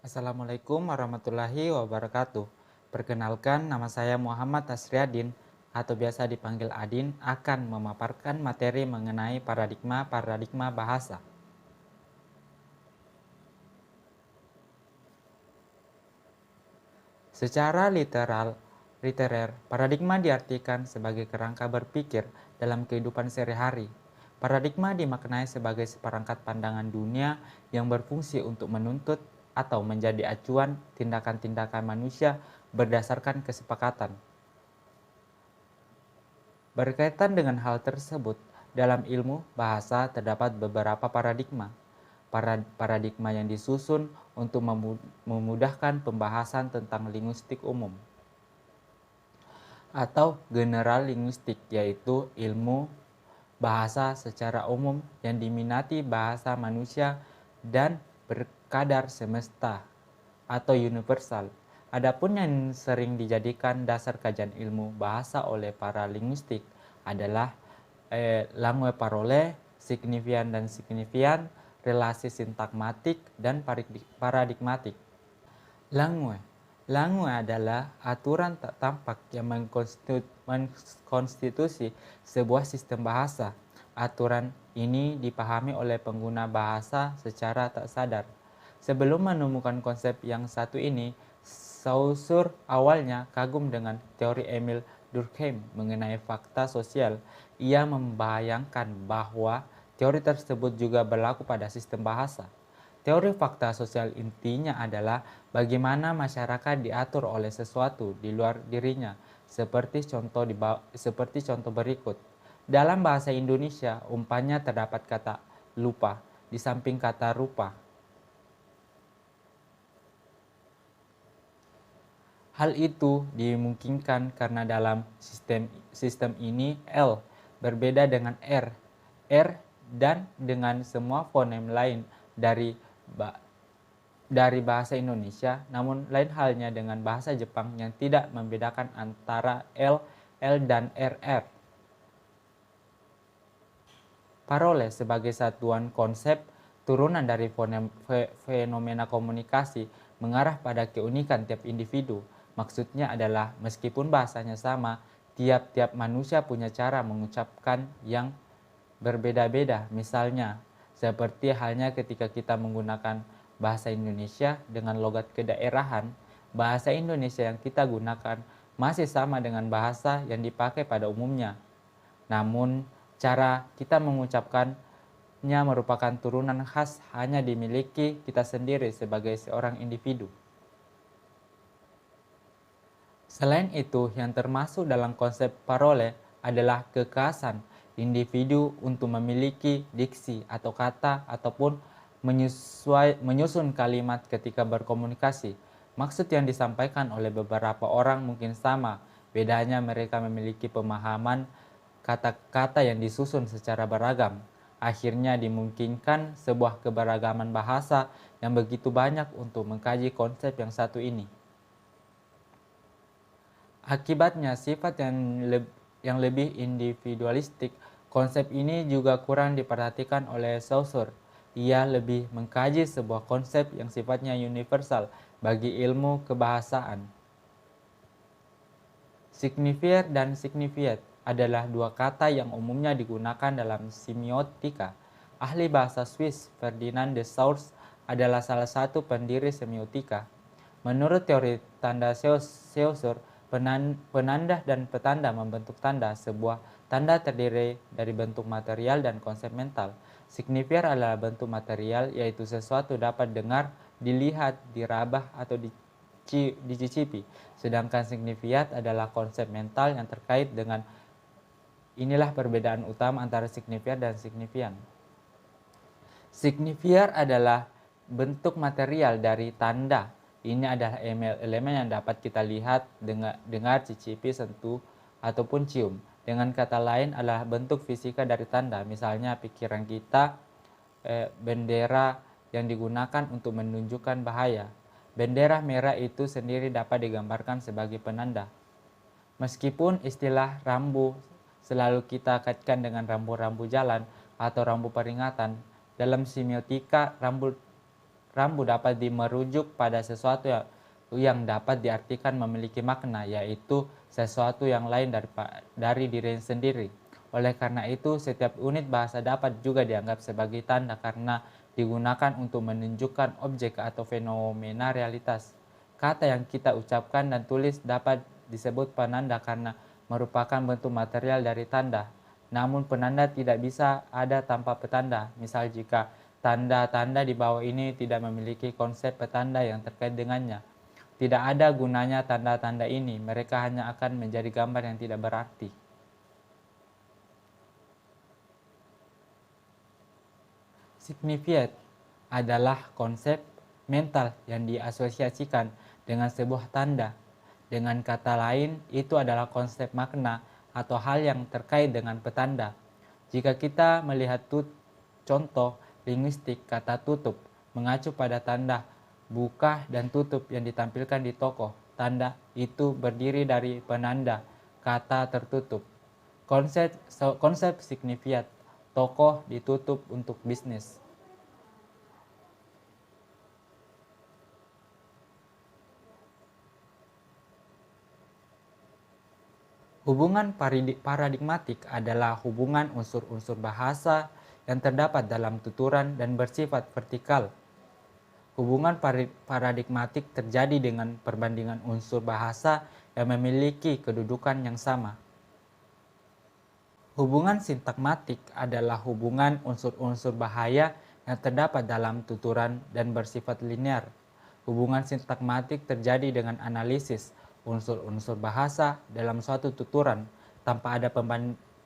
Assalamualaikum warahmatullahi wabarakatuh. Perkenalkan, nama saya Muhammad Tasriadin atau biasa dipanggil Adin akan memaparkan materi mengenai paradigma bahasa. Secara literer, paradigma diartikan sebagai kerangka berpikir dalam kehidupan sehari-hari. Paradigma dimaknai sebagai seperangkat pandangan dunia yang berfungsi untuk menuntut atau menjadi acuan tindakan-tindakan manusia berdasarkan kesepakatan. Berkaitan dengan hal tersebut, dalam ilmu bahasa terdapat beberapa paradigma. Paradigma yang disusun untuk memudahkan pembahasan tentang linguistik umum atau general linguistik, yaitu ilmu bahasa secara umum yang diminati bahasa manusia dan berkadar semesta atau universal. Adapun yang sering dijadikan dasar kajian ilmu bahasa oleh para linguistik adalah langue parole, signifian dan signifian, relasi sintakmatik, dan paradigmatik. Langue adalah aturan tak tampak yang mengkonstitusi sebuah sistem bahasa. Aturan ini dipahami oleh pengguna bahasa secara tak sadar. Sebelum menemukan konsep yang satu ini, Saussure awalnya kagum dengan teori Emile Durkheim mengenai fakta sosial. Ia membayangkan bahwa teori tersebut juga berlaku pada sistem bahasa. Teori fakta sosial intinya adalah bagaimana masyarakat diatur oleh sesuatu di luar dirinya, seperti contoh berikut. Dalam bahasa Indonesia, umpannya terdapat kata lupa di samping kata rupa. Hal itu dimungkinkan karena dalam sistem ini L berbeda dengan R dan dengan semua fonem lain dari bahasa Indonesia, namun lain halnya dengan bahasa Jepang yang tidak membedakan antara L dan RR. Parole sebagai satuan konsep turunan dari fenomena komunikasi mengarah pada keunikan tiap individu. Maksudnya adalah meskipun bahasanya sama, tiap-tiap manusia punya cara mengucapkan yang berbeda-beda. Misalnya, seperti halnya ketika kita menggunakan bahasa Indonesia dengan logat kedaerahan, bahasa Indonesia yang kita gunakan masih sama dengan bahasa yang dipakai pada umumnya. Namun, cara kita mengucapkannya merupakan turunan khas hanya dimiliki kita sendiri sebagai seorang individu. Selain itu, yang termasuk dalam konsep parole adalah kekhasan individu untuk memiliki diksi atau kata ataupun menyusun kalimat ketika berkomunikasi. Maksud yang disampaikan oleh beberapa orang mungkin sama, bedanya mereka memiliki pemahaman kata-kata yang disusun secara beragam. Akhirnya dimungkinkan sebuah keberagaman bahasa yang begitu banyak untuk mengkaji konsep yang satu ini. Akibatnya sifat yang lebih individualistik, konsep ini juga kurang diperhatikan oleh Saussure. Ia lebih mengkaji sebuah konsep yang sifatnya universal bagi ilmu kebahasaan. Signifier dan signifiat adalah dua kata yang umumnya digunakan dalam semiotika. Ahli bahasa Swiss Ferdinand de Saussure adalah salah satu pendiri semiotika. Menurut teori tanda Saussure, penanda dan petanda membentuk tanda. Sebuah tanda terdiri dari bentuk material dan konsep mental. Signifier adalah bentuk material, yaitu sesuatu dapat dengar, dilihat, diraba, atau dicicipi. Sedangkan signifiat adalah konsep mental yang terkait dengan. Inilah perbedaan utama antara signifier dan signifian. Signifier adalah bentuk material dari tanda. Ini adalah elemen yang dapat kita lihat, dengar, cicipi, sentuh, ataupun cium. Dengan kata lain adalah bentuk fisika dari tanda. Misalnya pikiran kita, bendera yang digunakan untuk menunjukkan bahaya. Bendera merah itu sendiri dapat digambarkan sebagai penanda. Meskipun istilah rambu selalu kita kaitkan dengan rambu-rambu jalan atau rambu peringatan, dalam semiotika rambu dapat merujuk pada sesuatu yang dapat diartikan memiliki makna, yaitu sesuatu yang lain dari diri sendiri. Oleh karena itu, setiap unit bahasa dapat juga dianggap sebagai tanda karena digunakan untuk menunjukkan objek atau fenomena realitas. Kata yang kita ucapkan dan tulis dapat disebut penanda karena merupakan bentuk material dari tanda. Namun penanda tidak bisa ada tanpa petanda. Misal jika tanda-tanda di bawah ini tidak memiliki konsep petanda yang terkait dengannya, tidak ada gunanya tanda-tanda ini, mereka hanya akan menjadi gambar yang tidak berarti. Signifiat adalah konsep mental yang diasosiasikan dengan sebuah tanda. Dengan kata lain, itu adalah konsep makna atau hal yang terkait dengan petanda. Jika kita melihat contoh linguistik kata tutup mengacu pada tanda buka dan tutup yang ditampilkan di toko. Tanda itu berdiri dari penanda kata tertutup. Konsep signifiat, toko ditutup untuk bisnis. Hubungan paradigmatik adalah hubungan unsur-unsur bahasa yang terdapat dalam tuturan dan bersifat vertikal. Hubungan paradigmatik terjadi dengan perbandingan unsur bahasa yang memiliki kedudukan yang sama. Hubungan sintakmatik adalah hubungan unsur-unsur bahaya yang terdapat dalam tuturan dan bersifat linear. Hubungan sintakmatik terjadi dengan analisis unsur-unsur bahasa dalam suatu tuturan tanpa ada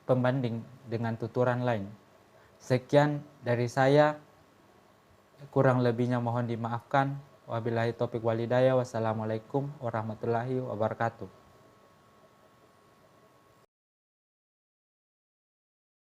pembanding dengan tuturan lain. Sekian dari saya, kurang lebihnya mohon dimaafkan. Wabillahi taufiq walhidayah. Wassalamualaikum warahmatullahi wabarakatuh.